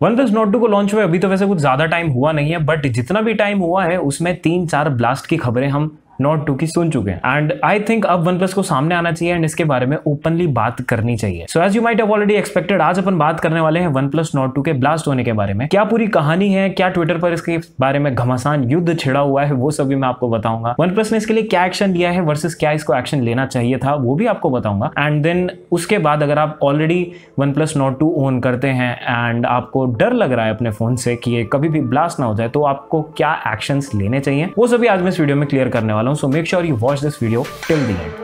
OnePlus Nord 2 को launch हुए अभी तो वैसे कुछ ज्यादा टाइम हुआ नहीं है, बट जितना भी टाइम हुआ है उसमें 3-4 ब्लास्ट की खबरें हम Nord 2 की सुन चुके हैं एंड आई थिंक अब OnePlus को सामने आना चाहिए एंड इसके बारे में ओपनली बात करनी चाहिए। So as you might have already expected, आज अपन बात करने वाले हैं OnePlus Nord 2 के ब्लास्ट होने के बारे में। क्या पूरी कहानी है, क्या ट्विटर पर इसके बारे में घमासान युद्ध छिड़ा हुआ है, वो सभी मैं आपको बताऊंगा। OnePlus ने इसके लिए क्या एक्शन लिया है वर्सेस क्या इसको एक्शन लेना चाहिए था, वो भी आपको बताऊंगा। एंड देन उसके बाद अगर आप ऑलरेडी OnePlus Nord 2 ओन करते हैं एंड आपको डर लग रहा है अपने फोन से कि ये कभी भी ब्लास्ट ना हो जाए, तो आपको क्या एक्शंस लेने चाहिए, वो सभी आज मैं इस वीडियो में क्लियर करने वाला हूं। So make sure you watch this video till the end.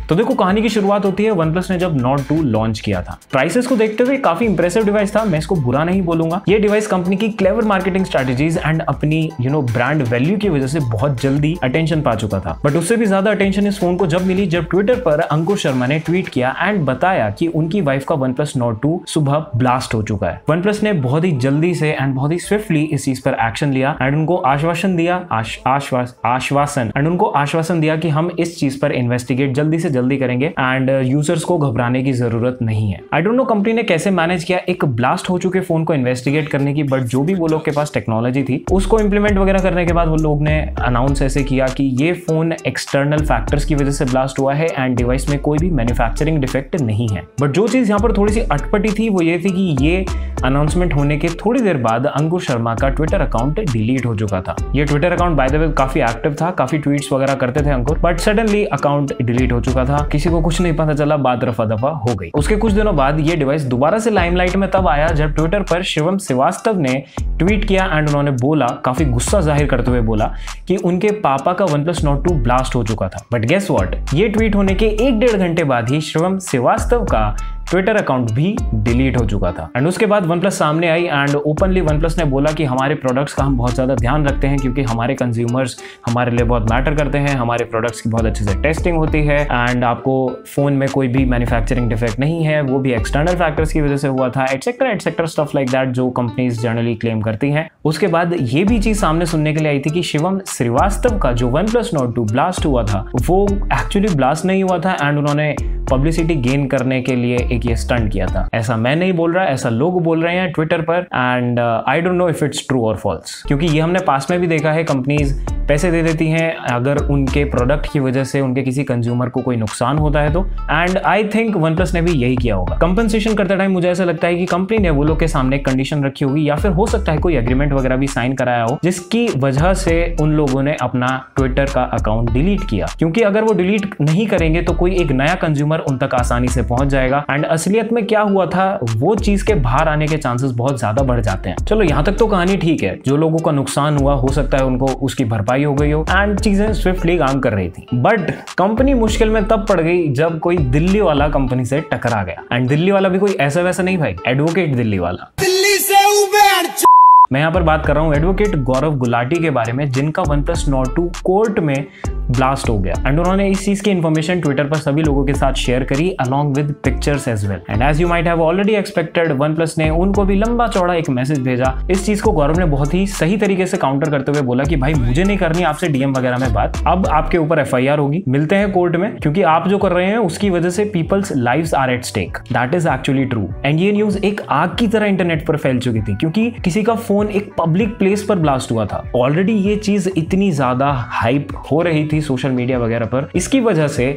तो देखो, कहानी की शुरुआत होती है OnePlus ने जब Nord 2 लॉन्च किया था। प्राइसेस को देखते हुए काफी इंप्रेसिव डिवाइस था, मैं इसको बुरा नहीं बोलूंगा। ये डिवाइस कंपनी की क्लेवर मार्केटिंग स्ट्रेटजीज एंड अपनी ब्रांड वैल्यू की वजह से बहुत जल्दी अटेंशन पा चुका था। बट उससे भी ज्यादा अटेंशन इस फोन को जब मिली जब ट्विटर पर अंकुर शर्मा ने ट्वीट किया एंड बताया कि उनकी वाइफ का OnePlus Nord 2 सुबह ब्लास्ट हो चुका है। OnePlus ने बहुत ही जल्दी से एंड बहुत ही स्विफ्टली इस चीज पर एक्शन लिया एंड उनको आश्वासन दिया कि हम इस चीज पर इन्वेस्टिगेट जल्दी करेंगे एंड यूजर्स को घबराने की जरूरत नहीं है। आई डोंट नो कंपनी ने कैसे मैनेज किया एक ब्लास्ट हो चुके फोन को इन्वेस्टिगेट करने की, बट जो भी वो लोग के पास टेक्नोलॉजी थी उसको इंप्लीमेंट वगैरह करने के बाद वो लोग ने अनाउंस ऐसे किया कि ये फोन एक्सटर्नल फैक्टर्स की वजह से ब्लास्ट हुआ है एंड डिवाइस में कोई भी मैन्युफैक्चरिंग डिफेक्ट नहीं है। बट जो चीज यहाँ पर थोड़ी सी अटपटी थी वो ये थी कि ये अनाउंसमेंट होने के थोड़ी देर बाद अंकुर शर्मा का ट्विटर अकाउंट डिलीट हो चुका था। ये Twitter account by the way काफी एक्टिव था, काफी ट्वीट्स वगैरह करते थे अंकुर, बट सडनली अकाउंट डिलीट हो चुका था। किसी को कुछ नहीं पता चला, बात रफा दफा हो गई। उसके कुछ दिनों बाद ये डिवाइस दोबारा से लाइमलाइट में तब आया जब ट्विटर पर शिवम श्रीवास्तव ने ट्वीट किया एंड उन्होंने बोला, काफी गुस्सा जाहिर करते हुए बोला कि उनके पापा का OnePlus Nord 2 ब्लास्ट हो चुका था। बट गेस व्हाट, ये ट्वीट होने के 1-1.5 घंटे बाद ही शिवम श्रीवास्तव का ट्विटर अकाउंट भी डिलीट हो चुका था। एंड उसके बाद OnePlus सामने आई एंड ओपनली OnePlus ने बोला कि हमारे प्रोडक्ट्स का हम बहुत ज्यादा ध्यान रखते हैं क्योंकि हमारे कंज्यूमर्स हमारे लिए बहुत मैटर करते हैं, हमारे प्रोडक्ट्स की बहुत अच्छे से टेस्टिंग होती है एंड आपको फोन में कोई भी मैन्युफैक्चरिंग डिफेक्ट नहीं है, वो भी एक्सटर्नल फैक्टर्स की वजह से हुआ था, एटसेट्रा स्टफ लाइक दैट जो कंपनीज जनरली क्लेम करती हैं। उसके बाद ये भी चीज सामने सुनने के लिए आई थी कि शिवम श्रीवास्तव का जो OnePlus Nord 2 ब्लास्ट हुआ था वो एक्चुअली ब्लास्ट नहीं हुआ था एंड उन्होंने पब्लिसिटी गेन करने के लिए एक ये स्टंट किया था। ऐसा मैं नहीं बोल रहा, ऐसा लोग बोल रहे हैं ट्विटर पर and I don't know if it's true और फॉल्स, क्योंकि ये हमने पास में भी देखा है, कंपनीज पैसे दे देती हैं अगर उनके प्रोडक्ट की वजह से उनके किसी कंज्यूमर को कोई नुकसान होता है तो। एंड आई थिंक OnePlus ने भी यही किया होगा। कंपनसेशन करते टाइम मुझे ऐसा लगता है कि कंपनी ने वो लोग के सामने एक कंडीशन रखी होगी या फिर हो सकता है कोई एग्रीमेंट वगैरह भी साइन कराया हो जिसकी वजह से उन लोगों ने अपना ट्विटर का अकाउंट डिलीट किया, क्योंकि अगर वो डिलीट नहीं करेंगे तो कोई एक नया कंज्यूमर उन तक आसानी से पहुंच जाएगा एंड असलियत में क्या हुआ था वो चीज के बाहर आने के चांसेस बहुत ज्यादा बढ़ जाते हैं। चलो यहाँ तक तो कहानी ठीक है, जो लोगों का नुकसान हुआ हो सकता है उनको उसकी भरपाई हो गई हो एंड चीजें स्विफ्टली काम कर रही थी। बट कंपनी मुश्किल में तब पड़ गई जब कोई दिल्ली वाला कंपनी से टकरा गया एंड दिल्ली वाला भी कोई ऐसा वैसा नहीं भाई, एडवोकेट दिल्ली वाला। दिल्ली से मैं यहाँ पर बात कर रहा हूँ एडवोकेट गौरव गुलाटी के बारे में, जिनका OnePlus Nord 2 कोर्ट में ब्लास्ट हो गया एंड उन्होंने इस चीज की इंफॉर्मेशन ट्विटर पर सभी लोगों के साथ शेयर करी along with pictures as well. And as you might have already expected, OnePlus ने उनको भी लंबा चौड़ा एक मैसेज भेजा। इस चीज को गौरव ने बहुत ही सही तरीके से काउंटर करते हुए बोला कि भाई मुझे नहीं करनी आपसे डीएम वगैरह में बात, अब आपके ऊपर FIR होगी, मिलते हैं कोर्ट में, क्योंकि आप जो कर रहे हैं उसकी वजह से people's lives are at stake. That is actually true. And ये न्यूज एक आग की तरह इंटरनेट पर फैल चुकी थी क्योंकि किसी का फोन एक पब्लिक प्लेस पर ब्लास्ट हुआ था। ऑलरेडी ये चीज इतनी ज्यादा हाइप हो रही थी सोशल मीडिया वगैरह पर, इसकी वजह से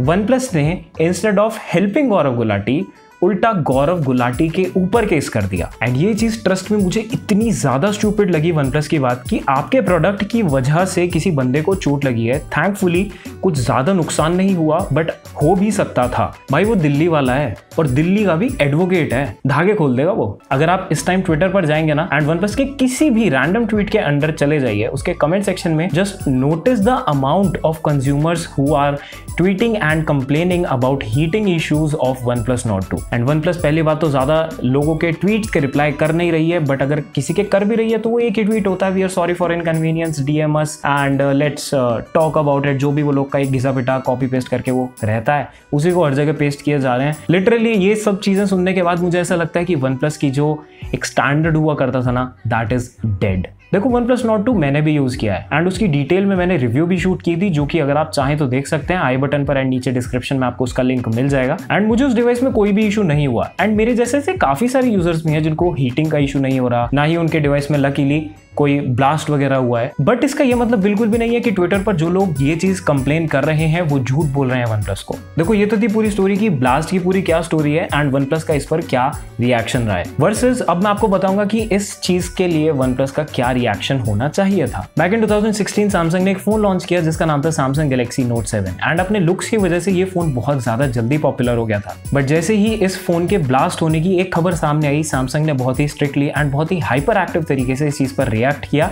OnePlus ने इंस्टेड ऑफ हेल्पिंग गौरव गुलाटी उल्टा गौरव गुलाटी के ऊपर केस कर दिया। एंड ये चीज ट्रस्ट में मुझे इतनी ज्यादा स्टूपिड लगी OnePlus की बात कि आपके प्रोडक्ट की वजह से किसी बंदे को चोट लगी है, थैंकफुली कुछ ज्यादा नुकसान नहीं हुआ बट हो भी सकता था। भाई वो दिल्ली वाला है और दिल्ली का भी एडवोकेट है, धागे खोल देगा वो। अगर आप इस टाइम ट्विटर पर जाएंगे ना एंड OnePlus के किसी भी रैंडम ट्वीट के अंडर चले जाइए, उसके कमेंट सेक्शन में just notice the amount of consumers who are tweeting and complaining about heating issues of OnePlus Nord 2। And OnePlus पहली बात तो ज्यादा लोगों के ट्वीट्स के रिप्लाई कर नहीं रही है, बट अगर किसी के कर भी रही है तो वो एक ही ट्वीट होता है, we are sorry for inconvenience, DM us and let's talk about it. जो भी वो लोग का एक घिसा पिटा कॉपी पेस्ट करके वो रहता है, उसी को हर जगह पेस्ट किए जा रहे हैं। लिटरली ये सब चीजें सुनने के बाद मुझे ऐसा लगता है कि OnePlus की जो एक स्टैंडर्ड हुआ करता था ना, दैट इज डेड। देखो OnePlus Nord 2 मैंने भी यूज किया है एंड उसकी डिटेल में मैंने रिव्यू भी शूट की थी, जो कि अगर आप चाहें तो देख सकते हैं आई बटन पर एंड नीचे डिस्क्रिप्शन में आपको उसका लिंक मिल जाएगा। एंड मुझे उस डिवाइस में कोई भी इशू नहीं हुआ एंड मेरे जैसे से काफी सारे यूजर्स भी हैं जिनको हीटिंग का इशू नहीं हो रहा, ना ही उनके डिवाइस में लकीली कोई ब्लास्ट वगैरह हुआ है। बट इसका ये मतलब बिल्कुल भी नहीं है कि ट्विटर पर जो लोग ये चीज कंप्लेन कर रहे हैं वो झूठ बोल रहे हैं OnePlus को। देखो ये तो थी पूरी स्टोरी की ब्लास्ट की पूरी क्या स्टोरी है एंड OnePlus का इस पर क्या रिएक्शन रहा है, वर्सेस अब मैं आपको बताऊंगा कि इस चीज के लिए OnePlus का क्या रिएक्शन होना चाहिए था। बैक इन 2016 सैमसंग ने एक फोन लॉन्च किया जिसका नाम था Samsung Galaxy Note 7 एंड अपने लुक्स की वजह से ये फोन बहुत ज्यादा जल्दी पॉपुलर हो गया था। बट जैसे ही इस फोन के ब्लास्ट होने की एक खबर सामने आई, सैमसंग ने बहुत ही स्ट्रिक्टली एंड बहुत ही हाइपर एक्टिव तरीके से इस चीज पर रिएक्ट किया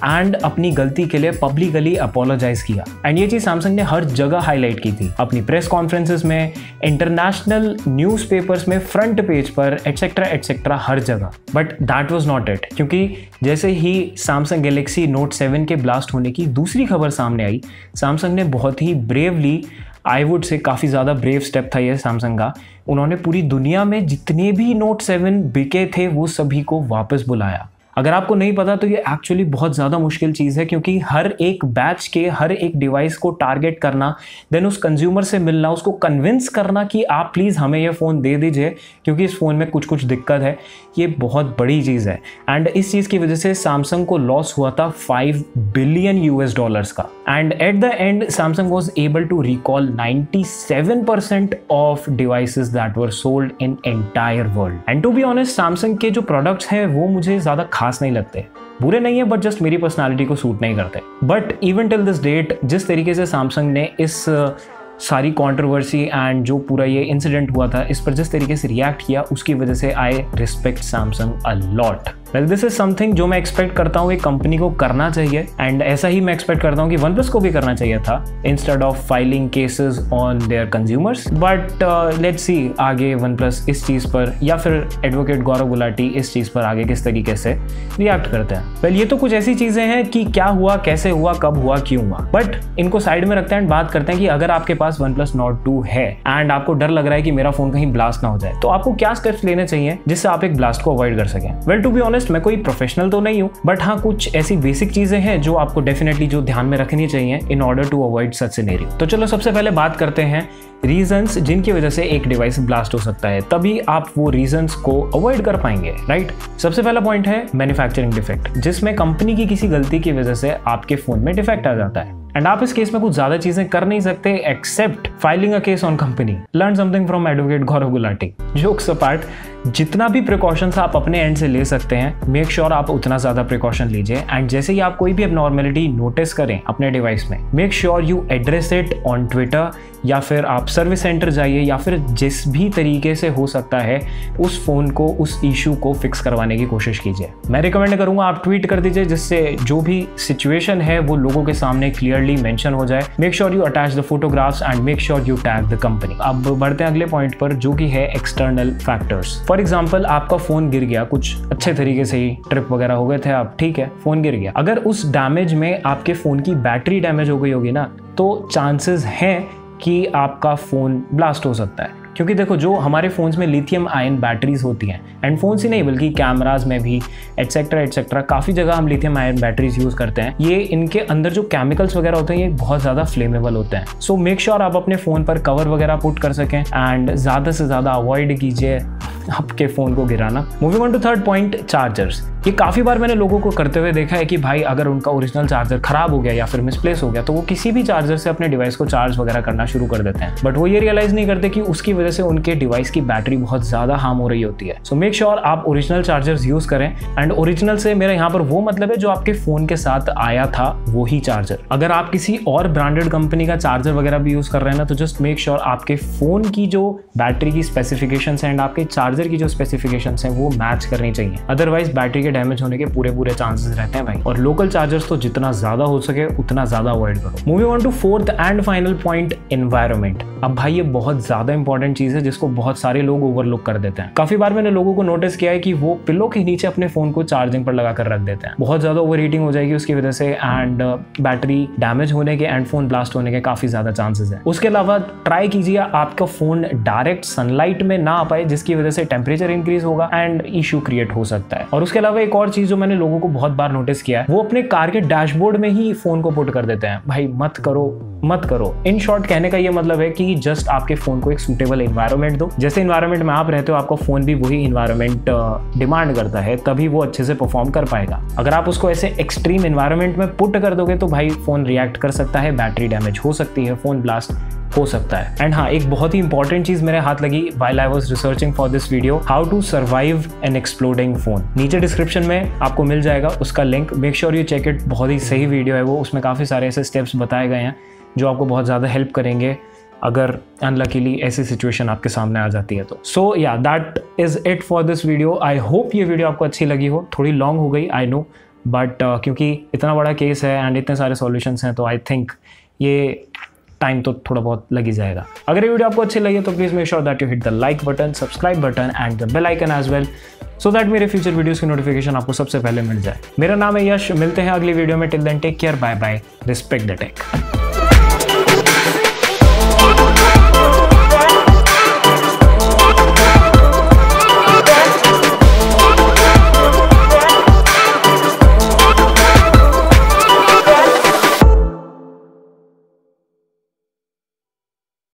एंड अपनी गलती के लिए पब्लिकली अपोलोजाइज किया। एंड ये चीज सैमसंग ने हर जगह हाईलाइट की थी, अपनी प्रेस कॉन्फ्रेंसेस में, इंटरनेशनल न्यूज़पेपर्स में, फ्रंट पेज पर, एटसेट्रा एटसेट्रा, हर जगह। But that was not it, क्योंकि जैसे ही सैमसंग गैलेक्सी नोट 7 के ब्लास्ट होने की दूसरी खबर सामने आई, सैमसंग ने बहुत ही ब्रेवली, आई वुड से काफ़ी ज़्यादा ब्रेव स्टेप था ये सैमसंग का, उन्होंने पूरी दुनिया में जितने भी नोट 7 बिके थे वो सभी को वापस बुलाया। अगर आपको नहीं पता तो ये एक्चुअली बहुत ज़्यादा मुश्किल चीज़ है, क्योंकि हर एक बैच के हर एक डिवाइस को टारगेट करना, देन उस कंज्यूमर से मिलना, उसको कन्विंस करना कि आप प्लीज़ हमें ये फ़ोन दे दीजिए क्योंकि इस फ़ोन में कुछ कुछ दिक्कत है, ये बहुत बड़ी चीज़ है। एंड इस चीज़ की वजह से सैमसंग को लॉस हुआ था $5 बिलियन का। And at the end Samsung was able to recall 97% of devices that were sold in entire world. And to be honest Samsung के जो प्रोडक्ट्स हैं वो मुझे ज़्यादा खास नहीं लगते, बुरे नहीं है, बट जस्ट मेरी पर्सनालिटी को सूट नहीं करते। But even till this date जिस तरीके से सैमसंग ने इस सारी कंट्रोवर्सी एंड जो पूरा ये इंसिडेंट हुआ था इस पर जिस तरीके से रिएक्ट किया, उसकी वजह से I respect Samsung a lot. Well this is something जो मैं एक्सपेक्ट करता हूँ एक कंपनी को करना चाहिए एंड ऐसा ही मैं एक्सपेक्ट करता हूँ कि OnePlus को भी करना चाहिए था, instead of filing cases on their consumers. But let's see आगे OnePlus इस चीज़ पर या फिर एडवोकेट गौरव गुलाटी इस चीज़ पर आगे किस तरीके से रिएक्ट करते हैं। वेल ये तो कुछ ऐसी चीज़ें हैं कि क्या हुआ, कैसे हुआ, कब हुआ, क्यों हुआ, बट इनको साइड में रखते हैं एंड बात करते हैं कि अगर आपके पास OnePlus Nord 2 है एंड आपको डर लग रहा है कि मेरा फोन कहीं ब्लास्ट ना हो जाए, तो आपको क्या स्टेप्स लेने चाहिए जिससे आप एक ब्लास्ट को अवॉइड कर सकें। वेल टू बी ऑनेस्ट मैं कोई प्रोफेशनल तो नहीं हूँ, बट हाँ कुछ ऐसी बेसिक चीजें हैं जो आपको डेफिनेटली जो ध्यान में रखनी चाहिए in order to avoid such scenario. तो चलो सबसे पहले बात करते हैं रीजंस जिनकी वजह से एक डिवाइस ब्लास्ट हो सकता है, तभी आप वो रीजंस को अवॉइड कर पाएंगे, राइट। सबसे पहला पॉइंट है मैन्युफैक्चरिंग डिफेक्ट, जिसमें कंपनी की किसी गलती की वजह से आपके फोन में डिफेक्ट आ जाता है एंड आप इस केस में कुछ ज्यादा चीजें कर नहीं सकते except filing a case on company. Learn something from advocate Gaurav Gulati. Jokes apart, जितना भी प्रिकॉशंस आप अपने एंड से ले सकते हैं, मेक श्योर आप उतना ज्यादा प्रिकॉशन लीजिए एंड जैसे ही आप कोई भी एबनॉर्मलिटी नोटिस करें अपने डिवाइस में, make sure you address it on Twitter या फिर आप सर्विस सेंटर जाइए या फिर जिस भी तरीके से हो सकता है उस फोन को, उस इशू को फिक्स करवाने की कोशिश कीजिए। मैं रिकमेंड करूंगा आप ट्वीट कर दीजिए जिससे जो भी सिचुएशन है वो लोगों के सामने क्लियरली मेंशन हो जाए। Make sure you attach the photographs and make sure you tag the company. अब बढ़ते हैं अगले पॉइंट पर जो कि है एक्सटर्नल फैक्टर्स। फॉर एग्जाम्पल आपका फोन गिर गया, कुछ अच्छे तरीके से ही ट्रिप वगैरह हो गए थे आप, ठीक है, फोन गिर गया। अगर उस डैमेज में आपके फोन की बैटरी डैमेज हो गई होगी ना, तो चांसेस हैं कि आपका फोन ब्लास्ट हो सकता है। क्योंकि देखो जो हमारे फोन्स में लिथियम आयन बैटरीज होती हैं, एंड फोन्स ही नहीं बल्कि कैमराज में भी एटसेट्रा एटसेट्रा काफ़ी जगह हम लिथियम आयन बैटरीज यूज़ करते हैं। ये इनके अंदर जो केमिकल्स वगैरह होते हैं ये बहुत ज़्यादा फ्लेमेबल होते हैं। सो मेक श्योर आप अपने फ़ोन पर कवर वगैरह पुट कर सकें एंड ज़्यादा से ज़्यादा अवॉइड कीजिए आपके फ़ोन को गिराना। Moving on to third point, chargers. ये काफ़ी बार मैंने लोगों को करते हुए देखा है कि भाई अगर उनका ओरिजिनल चार्जर खराब हो गया या फिर मिसप्लेस हो गया तो वो किसी भी चार्जर से अपने डिवाइस को चार्ज वगैरह करना शुरू कर देते हैं, बट वो ये रियलाइज़ नहीं करते कि उसकी वजह से उनके डिवाइस की बैटरी बहुत ज़्यादा हार्म हो रही होती है। सो मेक श्योर आप ओरिजिनल चार्जर्स यूज़ करें एंड ओरिजिनल से मेरा यहाँ पर वो मतलब है जो आपके फ़ोन के साथ आया था वही चार्जर। अगर आप किसी और ब्रांडेड कंपनी का चार्जर वगैरह भी यूज़ कर रहे हैं ना, तो जस्ट मेक श्योर आपके फ़ोन की जो बैटरी की स्पेसिफिकेशंस हैं एंड आपके चार्जर की जो स्पेसिफिकेशंस हैं वो मैच करनी चाहिए, अदरवाइज बैटरी के डैमेज होने के पूरे चांसेस रहते हैं भाई। और लोकल चार्जर्स तो जितना ज्यादा हो सके उतना ज्यादा अवॉइड करो। Moving on to fourth and final point, environment. अब भाई ये बहुत ज्यादा इंपॉर्टेंट चीज है जिसको बहुत सारे लोग ओवरलुक कर देते हैं। काफी बार मैंने लोगों को नोटिस किया है कि वो पिलो के नीचे अपने फोन को चार्जिंग पर लगा कर रख देते हैं। बहुत ज्यादा ओवर हीटिंग हो जाएगी उसकी वजह से एंड बैटरी डैमेज होने के एंड फोन ब्लास्ट होने के काफी ज्यादा चांसेस है। उसके अलावा ट्राई कीजिए आपका फोन डायरेक्ट सनलाइट में ना आ पाए, जिसकी वजह से टेम्परेचर इंक्रीज होगा एंड इशू क्रिएट हो सकता है। और उसके अलावा अलावा एक और चीज जो मैंने लोगों को बहुत बार नोटिस किया है, वो अपने कार के डैशबोर्ड में ही फोन को पुट कर देते हैं। भाई मत करो। इन शॉर्ट कहने का ये मतलब है कि जस्ट आपके फोन को एक सूटेबल एनवायरनमेंट दो। जैसे एनवायरनमेंट में आप रहते हो, आपका फोन भी वही एनवायरनमेंट डिमांड करता है, तभी वो अच्छे से परफॉर्म कर पाएगा। अगर आप उसको ऐसे एक्सट्रीम एनवायरनमेंट में पुट कर दोगे तो भाई फोन रिएक्ट कर सकता है, बैटरी डैमेज हो सकती है, फोन ब्लास्ट हो सकता है। एंड हाँ, एक बहुत ही इंपॉर्टेंट चीज मेरे हाथ लगी while I was researching for this video, how to survive an exploding phone. नीचे डिस्क्रिप्शन में आपको मिल जाएगा उसका link, make sure you check it. बहुत ही सही वीडियो है वो, उसमें काफी सारे ऐसे स्टेप्स बताए गए हैं जो आपको बहुत ज़्यादा हेल्प करेंगे अगर अनलकीली ऐसी सिचुएशन आपके सामने आ जाती है तो। सो या that is it for this video. I hope ये वीडियो आपको अच्छी लगी हो। थोड़ी लॉन्ग हो गई आई नो, बट क्योंकि इतना बड़ा केस है एंड इतने सारे सॉल्यूशंस हैं तो आई थिंक ये टाइम तो थोड़ा बहुत लग ही जाएगा। अगर ये वीडियो आपको अच्छी लगी तो please make sure that you hit the like button, subscribe button and the bell icon as well, so that मेरे फ्यूचर वीडियोस की नोटिफिकेशन आपको सबसे पहले मिल जाए। मेरा नाम है यश, मिलते हैं अगली वीडियो में। Till then take care, bye bye, respect the take.